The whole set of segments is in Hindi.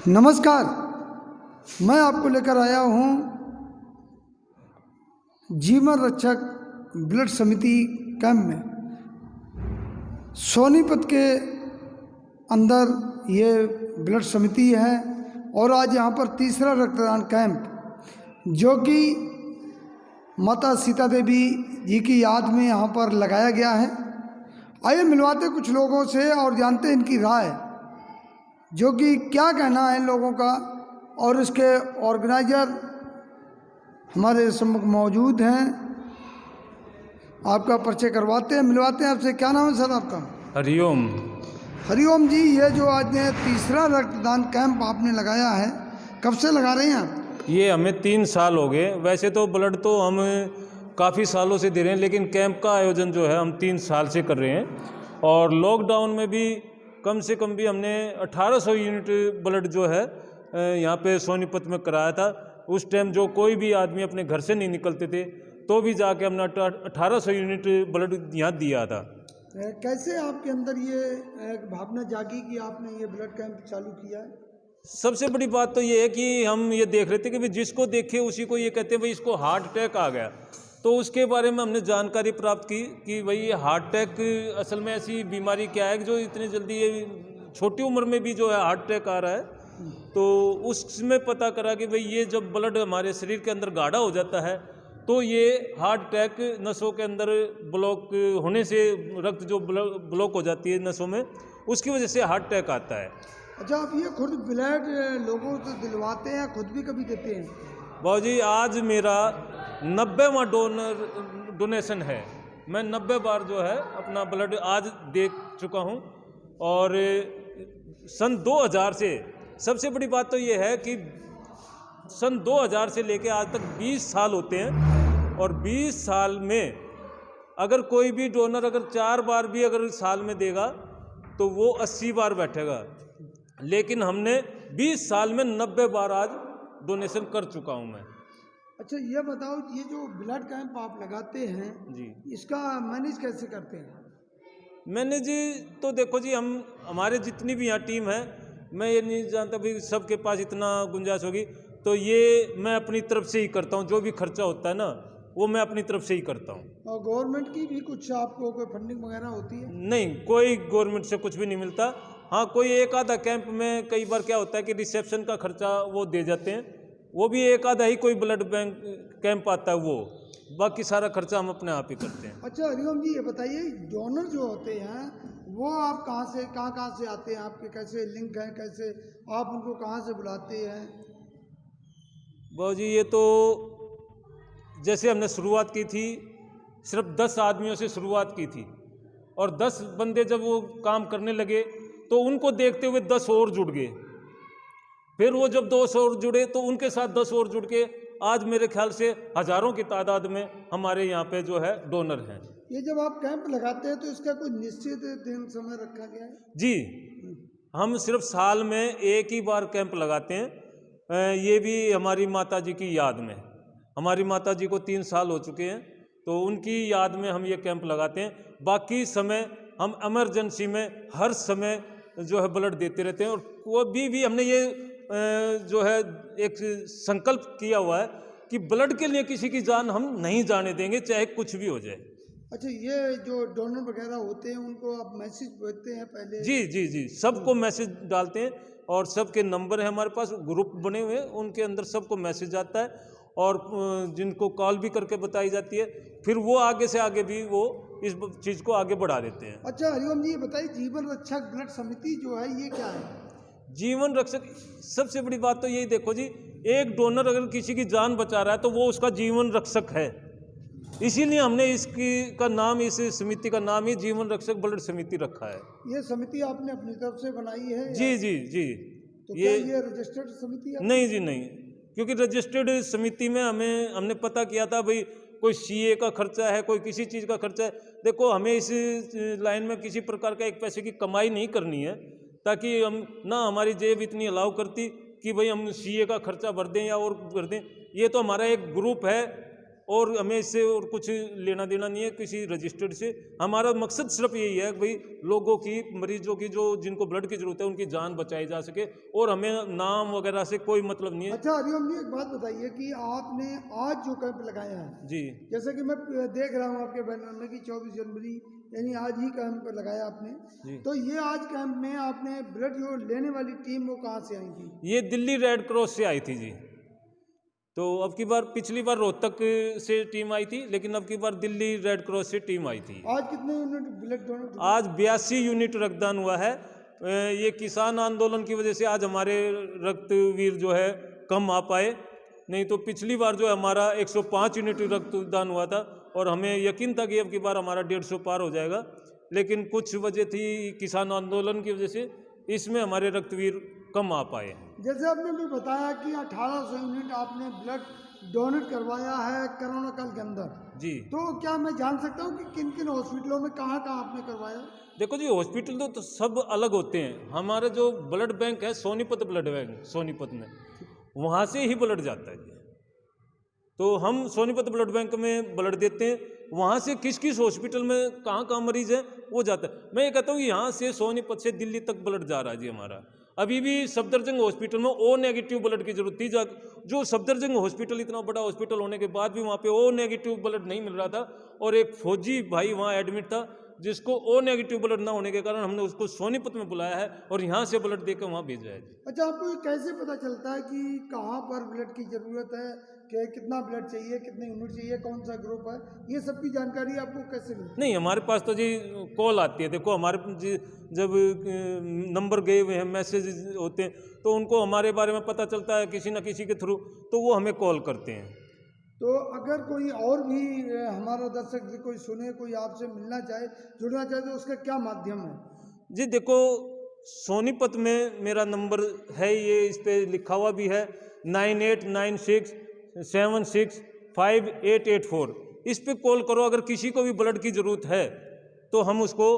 नमस्कार। मैं आपको लेकर आया हूँ जीवन रक्षक ब्लड समिति कैंप में। सोनीपत के अंदर ये ब्लड समिति है और आज यहाँ पर तीसरा रक्तदान कैंप जो कि माता सीता देवी जी की याद में यहाँ पर लगाया गया है। आइए मिलवाते कुछ लोगों से और जानते इनकी राय, जो कि क्या कहना है इन लोगों का। और इसके ऑर्गेनाइजर हमारे सम्मुख मौजूद हैं, आपका परिचय करवाते हैं, मिलवाते हैं आपसे। क्या नाम है सर आपका? हरिओम। हरिओम जी, ये जो आज ने तीसरा रक्तदान कैंप आपने लगाया है, कब से लगा रहे हैं आप? ये हमें 3 साल हो गए। वैसे तो ब्लड तो हम काफ़ी सालों से दे रहे हैं, लेकिन कैंप का आयोजन जो है हम 3 साल से कर रहे हैं। और लॉकडाउन में भी कम से कम भी हमने 1800 यूनिट ब्लड जो है यहाँ पे सोनीपत में कराया था। उस टाइम जो कोई भी आदमी अपने घर से नहीं निकलते थे तो भी जाके हमने 1800 यूनिट ब्लड यहाँ दिया था। कैसे आपके अंदर ये भावना जागी कि आपने ये ब्लड कैंप चालू किया है? सबसे बड़ी बात तो ये है कि हम ये देख रहे थे कि भाई जिसको देखे उसी को ये कहते हैं भाई इसको हार्ट अटैक आ गया। तो उसके बारे में हमने जानकारी प्राप्त की कि भाई ये हार्ट अटैक असल में ऐसी बीमारी क्या है कि जो इतनी जल्दी ये छोटी उम्र में भी जो है हार्ट अटैक आ रहा है। तो उसमें पता करा कि भाई ये जब ब्लड हमारे शरीर के अंदर गाढ़ा हो जाता है तो ये हार्ट अटैक नसों के अंदर ब्लॉक होने से, रक्त जो ब्लॉक हो जाती है नसों में, उसकी वजह से हार्ट अटैक आता है। अच्छा, आप ये खुद ब्लड लोगों को दिलवाते हैं, खुद भी कभी देते हैं? बाबूजी, आज मेरा 90वां डोनेशन है। मैं 90 बार जो है अपना ब्लड आज दे चुका हूँ। और सन 2000 से, सबसे बड़ी बात तो ये है कि सन 2000 से लेके आज तक 20 साल होते हैं। और 20 साल में अगर कोई भी डोनर अगर 4 बार भी अगर साल में देगा तो वो 80 बार बैठेगा। लेकिन हमने 20 साल में 90 बार आज डोनेशन कर चुका हूँ मैं। अच्छा, ये बताओ, ये जो ब्लड कैंप आप लगाते हैं जी, इसका मैनेज कैसे करते हैं? मैंने जी तो देखो जी, हमारे जितनी भी यहाँ टीम है, मैं ये नहीं जानता भाई सबके पास इतना गुंजाइश होगी। तो ये मैं अपनी तरफ से ही करता हूँ, जो भी खर्चा होता है ना वो मैं अपनी तरफ से ही करता हूँ। और गवर्नमेंट की भी कुछ आपको कोई फंडिंग वगैरह होती है? नहीं, कोई गवर्नमेंट से कुछ भी नहीं मिलता। हाँ, कोई एक आधा कैंप में कई बार क्या होता है कि रिसेप्शन का खर्चा वो दे जाते हैं, वो भी एक आधा ही कोई ब्लड बैंक कैंप आता है वो, बाकी सारा खर्चा हम अपने आप ही करते हैं। अच्छा हरिओम जी, ये बताइए, डोनर जो होते हैं वो आप कहाँ से आते हैं? आपके कैसे लिंक हैं, कैसे आप उनको कहाँ से बुलाते हैं? बाबूजी, ये तो जैसे हमने शुरुआत की थी, सिर्फ 10 आदमियों से शुरुआत की थी। और 10 बंदे जब वो काम करने लगे तो उनको देखते हुए 10 और जुड़ गए। फिर वो जब 200 और जुड़े तो उनके साथ 10 और जुड़ के आज मेरे ख्याल से हज़ारों की तादाद में हमारे यहाँ पे जो है डोनर हैं। ये जब आप कैंप लगाते हैं तो इसका कोई निश्चित दिन समय रखा गया है? जी, हम सिर्फ साल में एक ही बार कैंप लगाते हैं। ये भी हमारी माता जी की याद में। हमारी माता जी को 3 साल हो चुके हैं, तो उनकी याद में हम ये कैंप लगाते हैं। बाकी समय हम इमरजेंसी में हर समय जो है ब्लड देते रहते हैं। और कोई भी हमने ये जो है एक संकल्प किया हुआ है कि ब्लड के लिए किसी की जान हम नहीं जाने देंगे, चाहे कुछ भी हो जाए। अच्छा, ये जो डोनर वगैरह होते हैं उनको आप मैसेज भेजते हैं पहले? जी जी जी, सबको मैसेज डालते हैं और सबके नंबर है हमारे पास, ग्रुप बने हुए हैं, उनके अंदर सबको मैसेज आता है और जिनको कॉल भी करके बताई जाती है। फिर वो आगे से आगे भी वो इस चीज़ को आगे बढ़ा देते हैं। अच्छा हरिओम जी, ये बताइए, जीवन रक्षक ब्लड समिति जो है ये क्या है? जीवन रक्षक, सबसे बड़ी बात तो यही देखो जी, एक डोनर अगर किसी की जान बचा रहा है तो वो उसका जीवन रक्षक है। इसीलिए हमने इसकी का नाम, इस समिति का नाम ही जीवन रक्षक ब्लड समिति रखा है। ये समिति आपने अपनी तरफ से बनाई है? जी जी जी। तो ये रजिस्टर्ड समिति है? नहीं जी नहीं, क्योंकि रजिस्टर्ड समिति में हमने पता किया था भाई कोई सीए का खर्चा है, कोई किसी चीज़ का खर्चा है। देखो, हमें इस लाइन में किसी प्रकार का एक पैसे की कमाई नहीं करनी है, ताकि हम ना हमारी जेब इतनी अलाउ करती कि भाई हम सीए का खर्चा भर दें या और भर दें। ये तो हमारा एक ग्रुप है और हमें इससे और कुछ लेना देना नहीं है किसी रजिस्टर्ड से। हमारा मकसद सिर्फ यही है कि भाई लोगों की, मरीजों की, जो जिनको ब्लड की ज़रूरत है उनकी जान बचाई जा सके, और हमें नाम वगैरह से कोई मतलब नहीं है। अच्छा हरिओम जी, एक बात बताइए कि आपने आज जो कैंप लगाया है, जी जैसे कि मैं देख रहा हूँ आपके बैनर में कि 24 जनवरी यानी आज ही कैंप लगाया आपने, जी। तो ये आज कैंप में आपने ब्लड जो लेने वाली टीम वो कहाँ से आई थी? ये दिल्ली रेड क्रॉस से आई थी जी। तो अब की बार, पिछली बार रोहतक से टीम आई थी, लेकिन अब की बार दिल्ली रेड क्रॉस से टीम आई थी। आज कितने यूनिट ब्लड डोनेट हुए? आज 82 यूनिट रक्तदान हुआ है। ये किसान आंदोलन की वजह से आज हमारे रक्तवीर जो है कम आ पाए, नहीं तो पिछली बार जो है हमारा 105 यूनिट रक्तदान हुआ था, और हमें यकीन था कि अब की बार हमारा 150 पार हो जाएगा, लेकिन कुछ वजह थी किसान आंदोलन की वजह से, इसमें हमारे रक्तवीर कम आ पाए। जैसे आपने भी बताया कि 1800 यूनिट आपने ब्लड डोनेट करवाया है कोरोना काल के अंदर, जी। तो क्या मैं जान सकता हूँ कि किन किन हॉस्पिटलों में कहाँ कहाँ आपने करवाया? देखो जी, हॉस्पिटल तो सब अलग होते हैं। हमारा जो ब्लड बैंक है सोनीपत ब्लड बैंक, सोनीपत में, वहाँ से ही ब्लड जाता है जी। तो हम सोनीपत ब्लड बैंक में ब्लड देते हैं, वहाँ से किस किस हॉस्पिटल में कहाँ कहाँ मरीज है वो जाता है। मैं ये कहता हूँ यहाँ से सोनीपत से दिल्ली तक ब्लड जा रहा है जी हमारा। अभी भी सफदरजंग हॉस्पिटल में ओ नेगेटिव ब्लड की जरूरत थी, जो सफदरजंग हॉस्पिटल इतना बड़ा हॉस्पिटल होने के बाद भी वहाँ पे ओ नेगेटिव ब्लड नहीं मिल रहा था, और एक फौजी भाई वहाँ एडमिट था जिसको ओ नेगेटिव ब्लड ना होने के कारण हमने उसको सोनीपत में बुलाया है और यहाँ से ब्लड देकर वहाँ भेजा है। अच्छा, आपको ये कैसे पता चलता है कि कहाँ पर ब्लड की ज़रूरत है, कि कितना ब्लड चाहिए, कितने यूनिट चाहिए, कौन सा ग्रुप है, ये सब की जानकारी आपको कैसे मिलती है? नहीं, हमारे पास तो जी कॉल आती है। देखो हमारे जी जब नंबर गए हुए हैं, मैसेज होते हैं, तो उनको हमारे बारे में पता चलता है किसी न किसी के थ्रू, तो वो हमें कॉल करते हैं। तो अगर कोई और भी हमारा दर्शक जी कोई सुने, कोई आपसे मिलना चाहे, जुड़ना चाहे, तो उसका क्या माध्यम है? जी देखो, सोनीपत में मेरा नंबर है, ये इस पर लिखा हुआ भी है 9896765884। इस पे कॉल करो। अगर किसी को भी ब्लड की ज़रूरत है तो हम उसको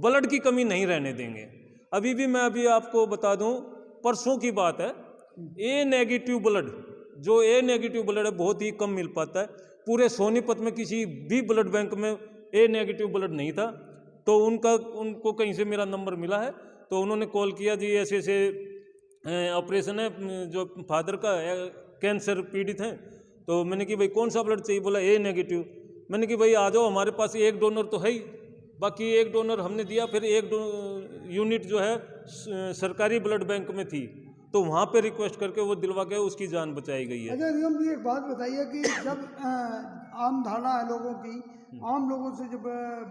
ब्लड की कमी नहीं रहने देंगे। मैं अभी आपको बता दूं, परसों की बात है, ए नेगेटिव ब्लड, जो ए नेगेटिव ब्लड है बहुत ही कम मिल पाता है। पूरे सोनीपत में किसी भी ब्लड बैंक में ए नेगेटिव ब्लड नहीं था, तो उनको कहीं से मेरा नंबर मिला है, तो उन्होंने कॉल किया जी ऐसे ऐसे ऑपरेशन है, जो फादर का कैंसर पीड़ित हैं। तो मैंने कि भाई कौन सा ब्लड चाहिए? बोला ए नेगेटिव। मैंने कि भाई आ जाओ, हमारे पास एक डोनर तो है ही, बाकी एक डोनर हमने दिया। फिर एक यूनिट जो है सरकारी ब्लड बैंक में थी, तो वहाँ पे रिक्वेस्ट करके वो दिलवा के उसकी जान बचाई गई है। अच्छा रियम जी, एक बात बताइए कि जब आम धारणा है लोगों की, आम लोगों से जब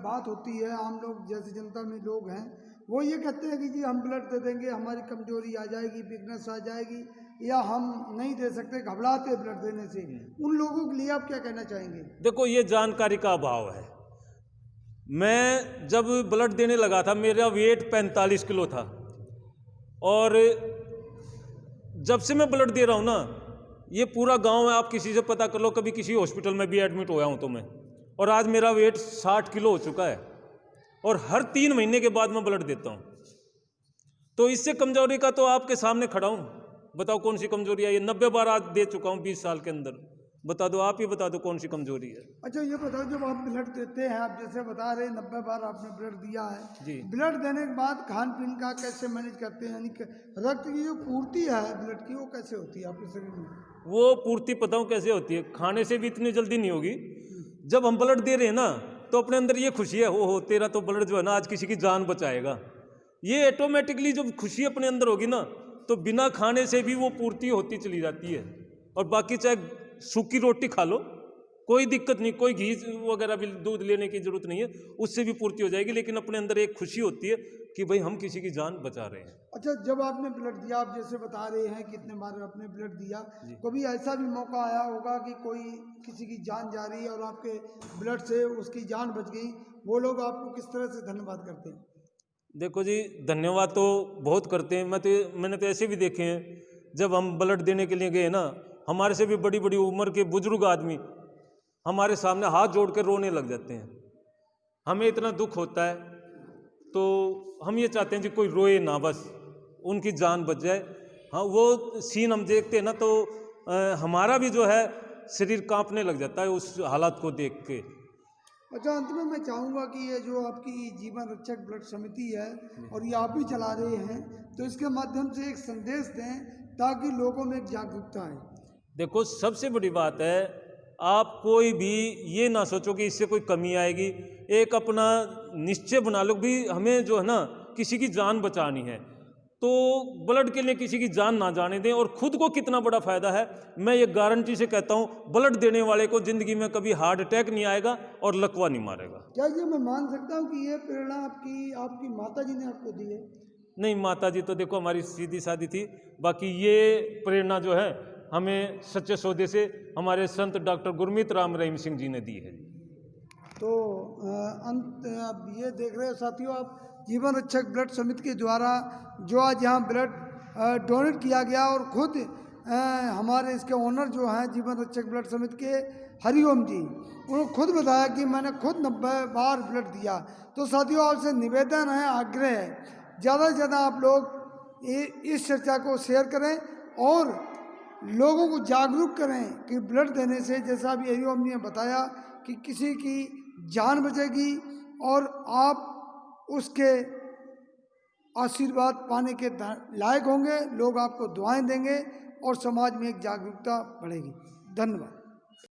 बात होती है, आम लोग जैसे जनता में लोग हैं, वो ये कहते हैं कि जी हम ब्लड दे देंगे, हमारी कमजोरी आ जाएगी, वीकनेस आ जाएगी, या हम नहीं दे सकते, घबराते ब्लड देने से। उन लोगों के लिए आप क्या कहना चाहेंगे? देखो, ये जानकारी का अभाव है। मैं जब ब्लड देने लगा था, मेरा वेट 45 किलो था, और जब से मैं ब्लड दे रहा हूँ ना, ये पूरा गांव है, आप किसी से पता कर लो, कभी किसी हॉस्पिटल में भी एडमिट होया हूँ तो मैं, और आज मेरा वेट 60 किलो हो चुका है, और हर 3 महीने के बाद मैं ब्लड देता हूँ। तो इससे कमजोरी का तो आपके सामने खड़ा हूँ, बताओ कौन सी कमजोरी है? ये 90 बार आज दे चुका हूँ 20 साल के अंदर। बता दो, आप ही बता दो कौन सी कमजोरी है। अच्छा ये बताओ, जब आप ब्लड देते हैं, आप जैसे बता रहे 90 बार आपने ब्लड दिया है जी। ब्लड देने के बाद खान पीन का कैसे मैनेज करते हैं? यानी कि रक्त की जो पूर्ति है ब्लड की, वो कैसे होती है आपके शरीर में? वो पूर्ति पता हूँ कैसे होती है, खाने से भी इतनी जल्दी नहीं होगी। जब हम ब्लड दे रहे हैं ना, तो अपने अंदर ये खुशी है, हो तेरा तो ब्लड जो है ना आज किसी की जान बचाएगा। ये ऑटोमेटिकली जब खुशी अपने अंदर होगी ना, तो बिना खाने से भी वो पूर्ति होती चली जाती है। और बाकी चाहे सूखी रोटी खा लो, कोई दिक्कत नहीं, कोई घी वगैरह भी दूध लेने की जरूरत नहीं है, उससे भी पूर्ति हो जाएगी। लेकिन अपने अंदर एक खुशी होती है कि भाई हम किसी की जान बचा रहे हैं। अच्छा, जब आपने ब्लड दिया, आप जैसे बता रहे हैं कितने बार आपने ब्लड दिया, कभी ऐसा भी मौका आया होगा कि कोई किसी की जान जा रही है और आपके ब्लड से उसकी जान बच गई, वो लोग आपको किस तरह से धन्यवाद करते हैं? देखो जी, धन्यवाद तो बहुत करते हैं। मैंने तो ऐसे भी देखे हैं, जब हम ब्लड देने के लिए गए ना, हमारे से भी बड़ी बड़ी उम्र के बुजुर्ग आदमी हमारे सामने हाथ जोड़ कर रोने लग जाते हैं। हमें इतना दुख होता है, तो हम ये चाहते हैं कि कोई रोए ना, बस उनकी जान बच जाए। हाँ, वो सीन हम देखते हैं ना, तो हमारा भी जो है शरीर कांपने लग जाता है उस हालात को देख के। अच्छा, अंत में मैं चाहूँगा कि ये जो आपकी जीवन रक्षक ब्लड समिति है और ये आप ही चला रहे हैं, तो इसके माध्यम से एक संदेश दें ताकि लोगों में एक जागरूकता आए। देखो, सबसे बड़ी बात है, आप कोई भी ये ना सोचो कि इससे कोई कमी आएगी। एक अपना निश्चय बना लो भी हमें जो है ना किसी की जान बचानी है, तो ब्लड के लिए किसी की जान ना जाने दें। और खुद को कितना बड़ा फ़ायदा है, मैं ये गारंटी से कहता हूँ, ब्लड देने वाले को ज़िंदगी में कभी हार्ट अटैक नहीं आएगा और लकवा नहीं मारेगा। क्या ये मैं मान सकता हूँ कि ये प्रेरणा आपकी माता जी ने आपको दी है? नहीं, माता जी तो देखो हमारी सीधी सादी थी, बाकी ये प्रेरणा जो है हमें सच्चे सौदे से हमारे संत डॉक्टर गुरमीत राम रहीम सिंह जी ने दी है। तो अंत अब ये देख रहे हो साथियों, आप जीवन रक्षक ब्लड समिति के द्वारा जो आज यहाँ ब्लड डोनेट किया गया, और खुद हमारे इसके ओनर जो हैं जीवन रक्षक ब्लड समिति के हरिओम जी, उन्होंने खुद बताया कि मैंने खुद 90 बार ब्लड दिया। तो साथियों, आपसे निवेदन है, आग्रह है, ज़्यादा से ज़्यादा आप लोग इस चर्चा को शेयर करें और लोगों को जागरूक करें कि ब्लड देने से, जैसा अभी हरिओम जी ने बताया, कि किसी की जान बचेगी और आप उसके आशीर्वाद पाने के लायक होंगे, लोग आपको दुआएं देंगे और समाज में एक जागरूकता बढ़ेगी। धन्यवाद।